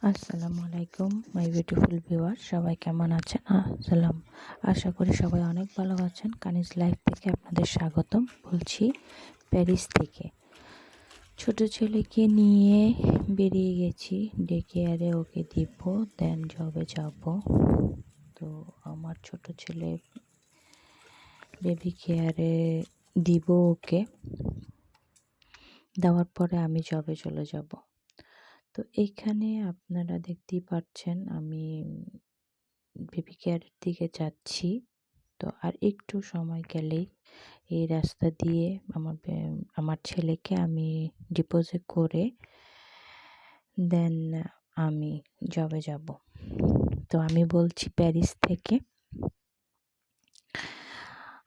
আসসালামু আলাইকুম my beautiful viewer, সবাই কেমন আছেন? আশা করি সবাই অনেক ভালো আছেন। কানিজ লাইফ থেকে আপনাদের স্বাগতম বলছি, প্যারিস থেকে। ছোট ছেলেকে নিয়ে বেরিয়ে গেছি, ডে কেয়ারে ওকে দিব, দেন জবে যাব। তো আমার ছোট ছেলে বেবি কেয়ারে দিব, ওকে দেওয়ার পরে আমি জবে চলে যাব। তো এইখানে আপনারা দেখতেই পাচ্ছেন আমি বেবি কেয়ারের দিকে যাচ্ছি। তো আর একটু সময় গেলেই এই রাস্তা দিয়ে আমার ছেলেকে আমি ডিপোজিট করে দেন আমি জবে যাব। তো আমি বলছি প্যারিস থেকে।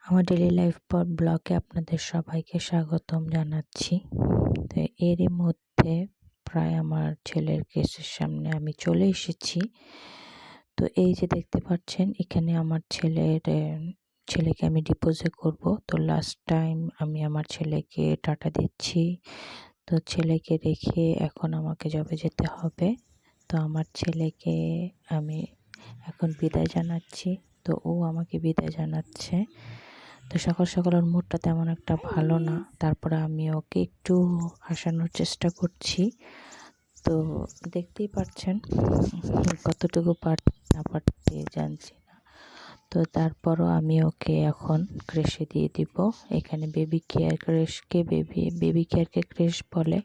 আমার ডেইলি লাইফ ব্লগে আপনাদের সবাইকে স্বাগতম জানাচ্ছি। তো এরই মধ্যে প্রায় আমার ছেলের কেসের সামনে আমি চলে এসেছি। তো এই যে দেখতে পাচ্ছেন, এখানে আমার ছেলেকে আমি ডিপোজিট করব। তো লাস্ট টাইম আমি আমার ছেলেকে টাটা দিচ্ছি। তো ছেলেকে রেখে এখন আমাকে জবে যেতে হবে। তো আমার ছেলেকে আমি এখন বিদায় জানাচ্ছি, তো ও আমাকে বিদায় জানাচ্ছে। তো সকাল সকাল ওর মুডটা তেমন একটা ভালো না, তারপরে আমি ওকে একটু হাসানোর চেষ্টা করছি। তো দেখতেই পাচ্ছেন কতটুকু না পারতে জানছি না। তো তারপরও আমি ওকে এখন ক্রেশে দিয়ে দিব। এখানে বেবি কেয়ারকে ক্রেশ বলে।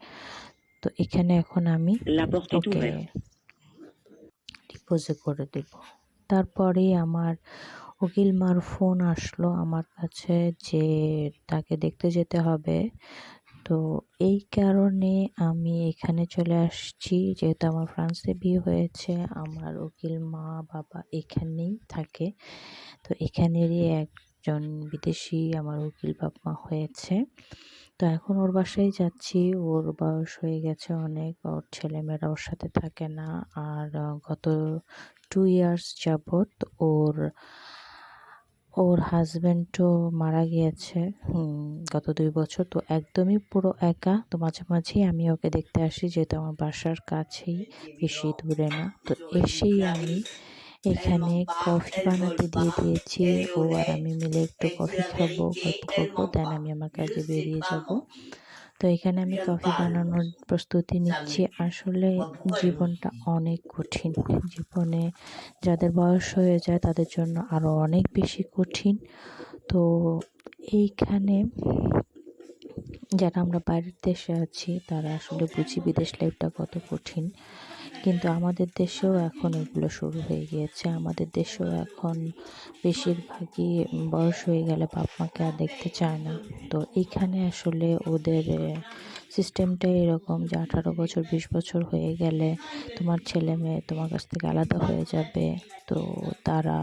তো এখানে এখন আমি ওকে ডিপোজিট করে দেব। তারপরে আমার উকিল মার ফোন আসলো আমার কাছে যে তাকে দেখতে যেতে হবে। তো এই কারণে আমি এখানে চলে আসছি, যেহেতু আমার ফ্রান্সে বিয়ে হয়েছে। আমার উকিল মা বাবা এখানেই থাকে। তো এখানেরই একজন বিদেশি আমার উকিল বাবা হয়েছে। তো এখন ওর বাসায় যাচ্ছি। ওর বয়স হয়ে গেছে অনেক, ওর ছেলেমেয়েরা ওর সাথে থাকে না। আর গত 2 ইয়ার্স যাবৎ ওর হাজব্যান্ডও মারা গিয়েছে গত 2 বছর। তো একদমই পুরো একা। তো মাঝে মাঝেই আমি ওকে দেখতে আসি, যেহেতু আমার বাসার কাছেই, বেশি দূরে না। তো এসেই আমি এখানে কফি বানাতে দিয়ে দিয়েছি। ও আর আমি মিলে একটু কফি খাবো, গল্প করবো, দেন আমি আমার কাজে বেরিয়ে যাব। তো এখানে আমি কফি বানানোর প্রস্তুতি নিচ্ছি। আসলে জীবনটা অনেক কঠিন। জীবনে যাদের বয়স হয়ে যায় তাদের জন্য আরও অনেক বেশি কঠিন। তো এইখানে যারা আমরা বাইরের দেশে আছি তারা আসলে বুঝি বিদেশ লাইফটা কত কঠিন। কিন্তু আমাদের দেশেও এখন এগুলো শুরু হয়ে গিয়েছে। আমাদের দেশেও এখন বেশিরভাগই বয়স হয়ে গেলে বাপ মাকে আর দেখতে চায় না। তো এইখানে আসলে ওদের সিস্টেমটাই এরকম যে 18 বছর 20 বছর হয়ে গেলে তোমার ছেলে মেয়ে তোমার কাছ থেকে আলাদা হয়ে যাবে। তো তারা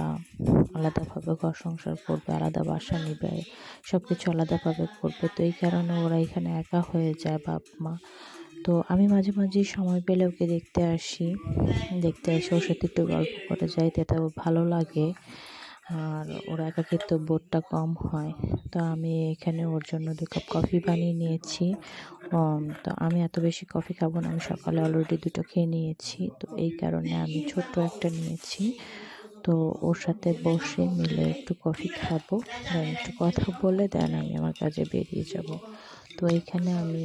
আলাদাভাবে ঘর সংসার করবে, আলাদা বাসা নিবে, সব কিছু আলাদাভাবে করবে। তো এই কারণে ওরা এখানে একা হয়ে যায় বাপ মা। তো আমি মাঝে মাঝেই সময় পেলে ওকে দেখতে আসি ওর সাথে একটু গল্প করে যাই, তাতে ভালো লাগে। আর ওর একাকিত্ব বোধটা কম হয়। তো আমি এখানে ওর জন্য 2 কাপ কফি বানিয়ে নিয়েছি। তো আমি এত বেশি কফি খাবো না, আমি সকালে অলরেডি 2টো খেয়ে নিয়েছি। তো এই কারণে আমি ছোট্ট একটা নিয়েছি। তো ওর সাথে বসে মিলে একটু কফি খাবো, দেন একটু কথা বলে দেন আমি আমার কাজে বেরিয়ে যাব। তো এইখানে আমি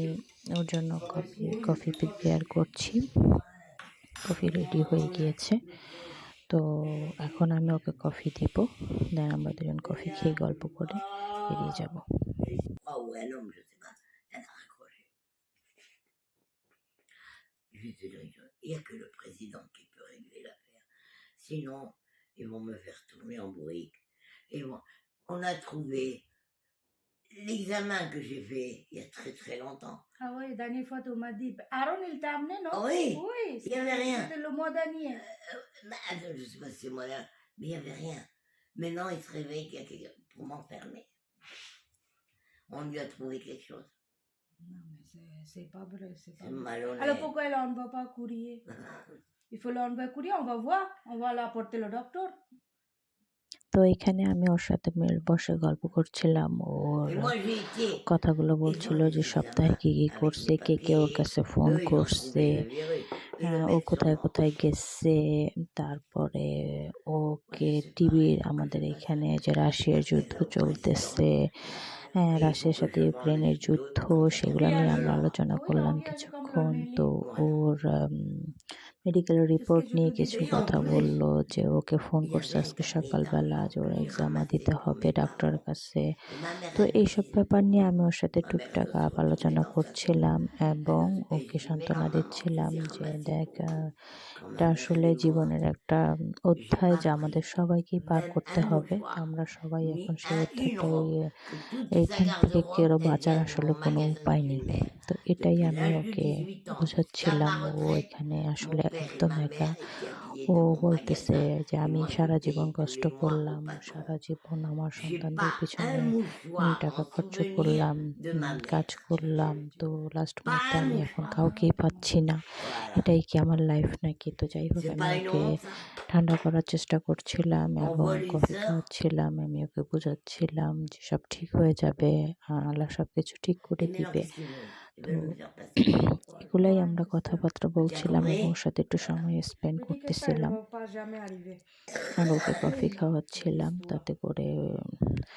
ওর জন্য কফি প্রিপেয়ার করছি। কফি রেডি হয়ে গিয়েছে। তো এখন আমি ওকে কফি দিব, দেন আমরা দুজন কফি খেয়ে গল্প করে বেরিয়ে যাব। Juste de rigole. Il n'y a que le président qui peut régler l'affaire. Sinon, ils vont me faire tourner en bourrique. Et bon, on a trouvé l'examen que j'ai fait il y a très très longtemps. Ah oui, la dernière fois, tu m'as dit. Aaron, il t'a amené, non? Oui, Oui, il n'y avait rien. c'était le mois dernier. Je ne sais pas si c'est moi là, mais il n'y avait rien. Maintenant, il se réveille qu'il y a quelqu'un pour m'enfermer. On lui a trouvé quelque chose. Non, mais c'est pas vrai, c'est pas C'est vrai. malhonnête. Alors pourquoi elle n'envoie pas courrier? Il faut l'envoyer courrier, on va voir. On va l'apporter le docteur. তো এখানে আমি ওর সাথে বসে গল্প করছিলাম। ওর Et moi, j'ai été. কথাগুলো Et বলছিল dans যে les সপ্তাহে কি examens, কি avec করছে, les কে কে ওর papiers, কাছে ফোন eux, ils ont করছে, trouvé le virus. হ্যাঁ, ও mettre sur কোথায়, l'ordre. কোথায় গেছে। তারপরে Moi, je ওকে sais pas, টিভির il faut que আমাদের je fasse এইখানে যে রাশিয়ার appel যুদ্ধ au président চলতেছে, হ্যাঁ, et il faut রাশিয়ার que সাথে je prenne ইউক্রেনের les যুদ্ধ, comme ça সেগুলা Oui, নিয়ে quelqu'un আমরা allez. আলোচনা Oui, করলাম oui, allez কিছুক্ষণ। comprendre, তো Nelly. Voilà. ওর medical C'est ce que report je নিয়ে te কিছু disais. Et en কথা plus, বলল যে ওকে ফোন il y করছে avait un আজকে carnet সকালবেলা d'argent যে ওর que j'ai এক্সামও ramassé দিতে pour হবে mes ডাক্তারের parents. কাছে। Et ma mère, তো elle avait এইসব filé ব্যাপার pour নিয়ে moi. আমি ওর সাথে Ma mère, elle টুকটাক veut se retrouver আলোচনা dans sa tombe. করছিলাম এবং Et je ওকে dis, mais non, সান্ত্বনা maman, je দিচ্ছিলাম les ai যে ramassés দেখ, pour vous. Quand ma এটা mère, elle আসলে est morte, জীবনের একটা j'ai অধ্যায় pas যা আমাদের pris সবাইকেই পার même করতে un হবে। তো mouchoir, আমরা sবাই এখন ni সেই une অধ্যায়টাই, robe. Que toute sa এইখান থেকে garde-robe, কেউ elle বাঁচার vient de আসলে mon কোনো magasin de উপায় chez নেই। le maire. তো এটাই Depuis আমি l'âge de ওকে 18 ans, jusqu'à বুঝাচ্ছিলাম। ma ও retraite, এখানে mon আসলে père et একদম ma একা। mère étaient habillés ও de mon বলতেছে magasin. যে Et আমি moi, সারা জীবন j'étais tous কষ্ট les mois au করলাম, patron. সারা জীবন আমার J'ai সন্তানদের pas un পিছনে mouchoir টাকা en খরচ souvenir করলাম, de ma কাজ mère. করলাম। তো লাস্ট Pas মুহূর্তে un আমি এখন mouchoir. কাউকেই পাচ্ছি না। Voilà. এটাই কি আমার লাইফ নাকি? তো যাই হোক C'est আমি pas une ওকে honte, ça. ঠান্ডা করার চেষ্টা করছিলাম On এবং voit les কফি sœurs, খাওয়াচ্ছিলাম। আমি ওকে বুঝাচ্ছিলাম যে সব ঠিক হয়ে যাবে। আল্লাহ সবকিছু ঠিক করে et maintenant, দিবে। qu'est-ce qu'ils veulent? Ils তো veulent me faire passer pour une folle. এগুলাই Ouais, আমরা j'espère. কথাবার্তা Tu as বলছিলাম এবং compris? ওর সাথে একটু Voilà. সময় spend Je dis que ça ne করতেছিলাম। va pas jamais arriver. আর ওকে কফি খাওয়াচ্ছিলাম Repose-toi. তাতে করে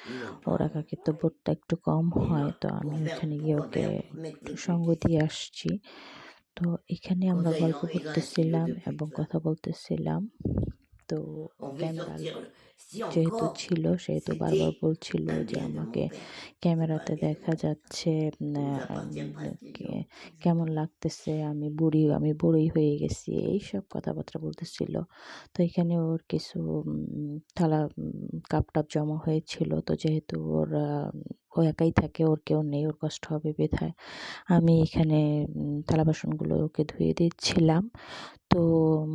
Ils n'ont ওর pas honte. একাকিত্ব বোধটা একটু কম Et হয়। non, তো আমি ওইখানে গিয়ে pourquoi ওকে faire pour mettre একটু les সঙ্গ petits? দিয়ে আসছি। তো এখানে Comme আমরা ça, গল্প ils restent vieux করতেছিলাম de plus এবং ça. কথা bলতেছিলাম। তো On fait camera sortir, si যেহেতু encore, ছিল সেহেতু বারবার c'était বলছিল un যে bien de mon আমাকে père. C'est pas ক্যামেরাতে un bien de দেখা mon père. যাচ্ছে, Tout nous appartient presque, কে- disons. কেমন লাগতেছে, আমি বুড়ি হয়ে গেছি, এইসব কথাবার্তা বলতেছিল। তো এখানে ওর কিছু থালা কাপ টাপ জমা হয়েছিল। তো যেহেতু ও একাই থাকে, ওর কেউ নেই, ওর কষ্ট হবে বিধায় আমি এখানে থালা বাসনগুলো ওকে ধুয়ে দিচ্ছিলাম। তো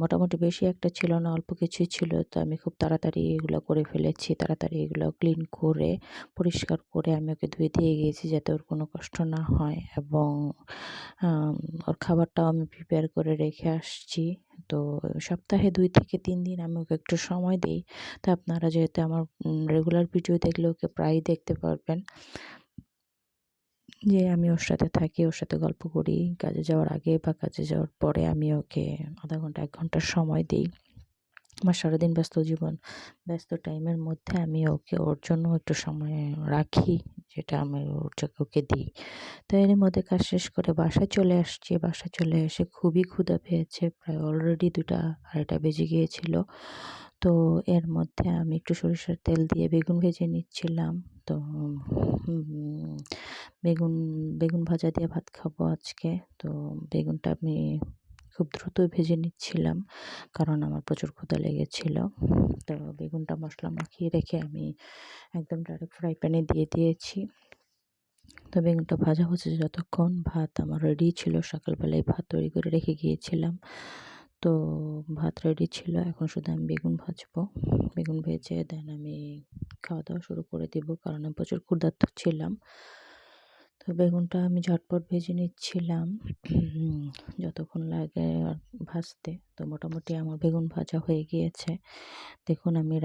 মোটামুটি বেশি একটা ছিল না, অল্প কিছুই ছিল। তো আমি খুব তাড়াতাড়ি এগুলো করে ফেলেছি। তাড়াতাড়ি এগুলো ক্লিন করে, পরিষ্কার করে আমি ওকে ধুয়ে দিয়ে গিয়েছি যাতে ওর কোনো কষ্ট না হয় এবং আম ওর খাবারটাও আমি প্রিপেয়ার করে রেখে আসছি। তো সপ্তাহে ২ থেকে ৩ দিন আমি ওকে একটু সময় দেই। তো আপনারা যেহেতু আমার রেগুলার ভিডিও দেখলে ওকে প্রায়ই দেখতে পারবেন যে আমি ওর সাথে থাকি, ওর সাথে গল্প করি। কাজে যাওয়ার আগে বা কাজে যাওয়ার পরে আমি ওকে ০.৫ ঘন্টা ১ ঘন্টা সময় দেই। আমার সারাদিন ব্যস্ত জীবন, ব্যস্ত টাইমের মধ্যে আমি ওর জন্য একটু সময় রাখি, যেটা আমি ওকে দিই। তো এরই মধ্যে কাজ শেষ করে বাসায় চলে আসছি। বাসায় চলে এসে খুবই ক্ষুধা পেয়েছে। প্রায় অলরেডি ২টা ২.৩০ বেজে গিয়েছিল। তো এর মধ্যে আমি একটু সরিষার তেল দিয়ে বেগুন ভেজে নিচ্ছিলাম। তো উম বেগুন বেগুন ভাজা দিয়ে ভাত খাবো আজকে। তো বেগুনটা আমি খুব দ্রুত ভেজে নিচ্ছিলাম কারণ আমার প্রচুর ক্ষুধা লেগেছিল। তো বেগুনটা মশলা মাখিয়ে রেখে আমি একদম ডাইরেক্ট ফ্রাই প্যানে দিয়ে দিয়েছি। তো বেগুনটা ভাজা হচ্ছে যতক্ষণ ভাত আমার রেডি ছিল, সকালবেলায় ভাত তৈরি করে রেখে গিয়েছিলাম। তো ভাত রেডি ছিল, এখন শুধু আমি বেগুন ভাজবো। বেগুন ভেজে দেন আমি খাওয়া দাওয়া শুরু করে দিব কারণ আমি প্রচুর ক্ষুধার্ত ছিলাম। তো বেগুনটা আমি ঝটপট ভেজে নিচ্ছিলাম যতক্ষণ লাগে আর ভাজতে। তো মোটামুটি আমার বেগুন ভাজা হয়ে গিয়েছে। দেখুন আমি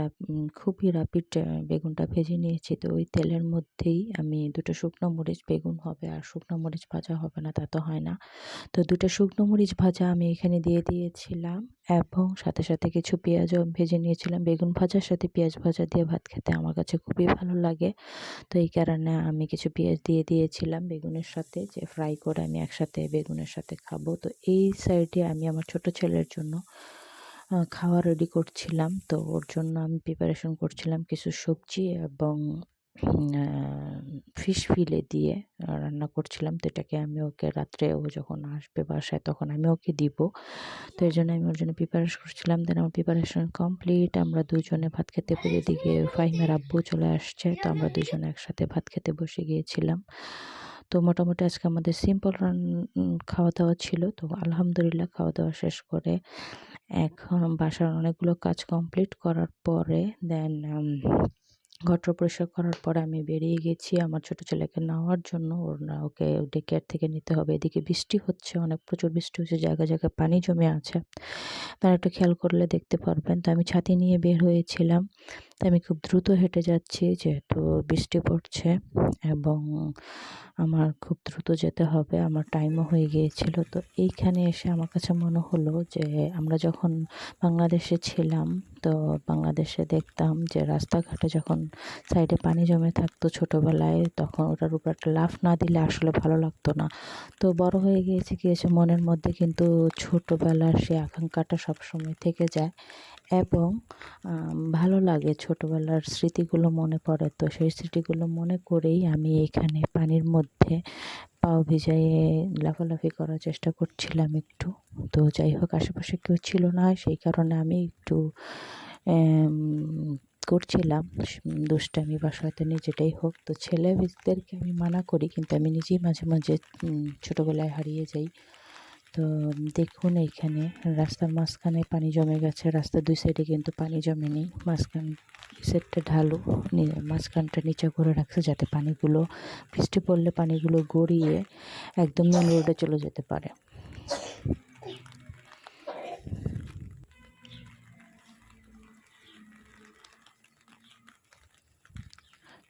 খুবই রাপিড বেগুনটা ভেজে নিয়েছি। তো ওই তেলের মধ্যেই আমি ২ টো শুকনো মরিচ, বেগুন হবে আর শুকনো মরিচ ভাজা হবে না তা তো হয় না। তো ২ টা শুকনো মরিচ ভাজা আমি এখানে দিয়ে দিয়েছিলাম এবং সাথে, সাথে কিছু পেঁয়াজও ভেজে নিয়েছিলাম। বেগুন ভাজার সাথে পেঁয়াজ ভাজা দিয়ে ভাত খেতে আমার কাছে খুবই ভালো লাগে। তো এই কারণে আমি কিছু পেঁয়াজ দিয়ে দিয়েছিলাম বেগুনের সাথে, যে ফ্রাই করে আমি একসাথে বেগুনের সাথে খাবো। তো এই সাইডে আমি আমার ছোট ছেলের জন্য খাওয়া রেডি করছিলাম। তো ওর জন্য আমি প্রিপারেশন করছিলাম কিছু সবজি এবং ফিশ ফিলে দিয়ে রান্না করছিলাম। তো এটাকে আমি ওকে রাত্রে ও যখন আসবে বাসায় তখন আমি ওকে দিব। তো এজন্য আমি ওর জন্য প্রিপারেশন করছিলাম। দেন আমার প্রিপারেশন কমপ্লিট। আমরা দুজনে ভাত খেতে এদিকে ফাহিমের আব্বু চলে আসছে। তো আমরা দুজনে একসাথে ভাত খেতে বসে গিয়েছিলাম। তো মোটামুটি আজকে আমাদের সিম্পল খাওয়া দাওয়া ছিল। তো আলহামদুলিল্লাহ খাওয়া দাওয়া শেষ করে এখন বাসার অনেকগুলো কাজ কমপ্লিট করার পরে দেন ঘর-টর পরিষ্কার করার পরে আমি বেরিয়ে গেছি আমার ছোট ছেলেকে নেওয়ার জন্য। ওকে ডে কেয়ার থেকে নিতে হবে। এদিকে বৃষ্টি হচ্ছে, অনেক প্রচুর বৃষ্টি হচ্ছে, জায়গায়, জায়গায় পানি জমে আছে। আপনারা একটু খেয়াল করলে দেখতে পারবেন। তো আমি ছাতি নিয়ে বের হয়েছিলাম। তো আমি খুব দ্রুত হেঁটে যাচ্ছি যেহেতু বৃষ্টি পড়ছে এবং আমার খুব দ্রুত যেতে হবে, আমার টাইমও হয়ে গিয়েছিল। তো এইখানে এসে আমার কাছে মনে হলো যে আমরা যখন বাংলাদেশে ছিলাম, তো বাংলাদেশে দেখতাম যে রাস্তাঘাটে যখন সাইডে পানি জমে থাকতো ছোটোবেলায়, তখন ওটার উপর একটা লাফ না দিলে আসলে ভালো লাগতো না। তো বড় হয়ে গিয়েছে মনের মধ্যে কিন্তু ছোটোবেলার সেই আকাঙ্ক্ষাটা সবসময় থেকে যায় এবং ভালো লাগে, ছোটোবেলার স্মৃতিগুলো মনে পড়ে। তো সেই স্মৃতিগুলো মনে করেই আমি এখানে পানির মধ্যে পাও ভিজাইয়ে লাফালাফি করার চেষ্টা করছিলাম একটু। তো যাই হোক, আশেপাশে কেউ ছিল না, সেই কারণে আমি একটু করছিলাম দুষ্টামি বা শয়তানি যেটাই হোক। তো ছেলেদেরকে আমি মানা করি, কিন্তু আমি নিজেই মাঝে মাঝে ছোটোবেলায় হারিয়ে যাই। তো দেখুন এইখানে রাস্তার মাঝখানে পানি জমে গেছে, রাস্তার দুই সাইডে কিন্তু পানি জমেনি, মাঝখান সাইডটা ঢালু, মাঝখানটা নিচে করে রাখছে যাতে পানিগুলো বৃষ্টি পড়লে পানিগুলো গড়িয়ে একদম মেন রোডে চলে যেতে পারে।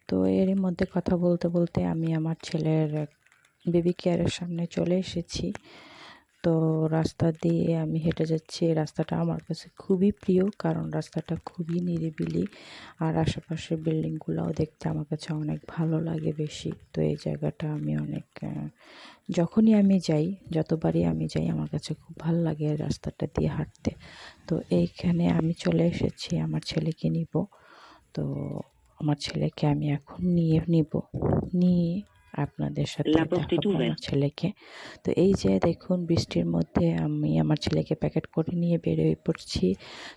তো এরই মধ্যে কথা বলতে বলতে আমি আমার ছেলের বেবি কেয়ারের সামনে চলে এসেছি। তো রাস্তা দিয়ে আমি হেঁটে যাচ্ছি। এই রাস্তাটা আমার কাছে খুবই প্রিয়, কারণ রাস্তাটা খুবই নিরিবিলি আর আশেপাশের বিল্ডিংগুলোও দেখতে আমার কাছে অনেক ভালো লাগে বেশি। তো এই জায়গাটা আমি অনেক যখনই আমি যাই, যতবারই আমি যাই, আমার কাছে খুব ভালো লাগে এই রাস্তাটা দিয়ে হাঁটতে। তো এইখানে আমি চলে এসেছি আমার ছেলেকে নিব। তো আমার ছেলেকে আমি এখন নিয়ে আপনাদের সাথে দেখাবো আমার ছেলেকে। তো এই যে দেখুন, বৃষ্টির মধ্যে আমি আমার ছেলেকে প্যাকেট করে নিয়ে বেরিয়ে পড়ছি।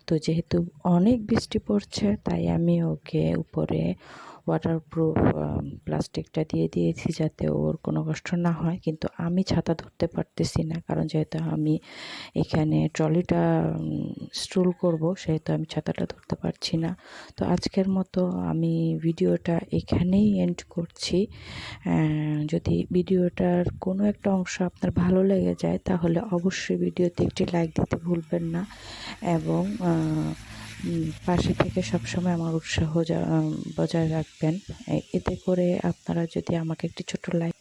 তো যেহেতু অনেক বৃষ্টি পড়ছে, তাই আমি ওকে উপরে ওয়াটারপ্রুফ প্লাস্টিকটা দিয়ে দিয়েছি যাতে ওর কোনো কষ্ট না হয়। কিন্তু আমি ছাতা ধরতে পারতেছি না, কারণ যেহেতু আমি এখানে ট্রলিটা স্ট্রোল করব, সেহেতু আমি ছাতাটা ধরতে পারছি না। তো আজকের মতো আমি ভিডিওটা এখানেই এন্ড করছি। যদি ভিডিওটার কোনো একটা অংশ আপনার ভালো লেগে যায়, তাহলে অবশ্যই ভিডিওতে একটি লাইক দিতে ভুলবেন না এবং পাশে থেকে সবসময় আমার উৎসাহ বজায় রাখবেন। এতে করে আপনারা যদি আমাকে একটি ছোট লাইক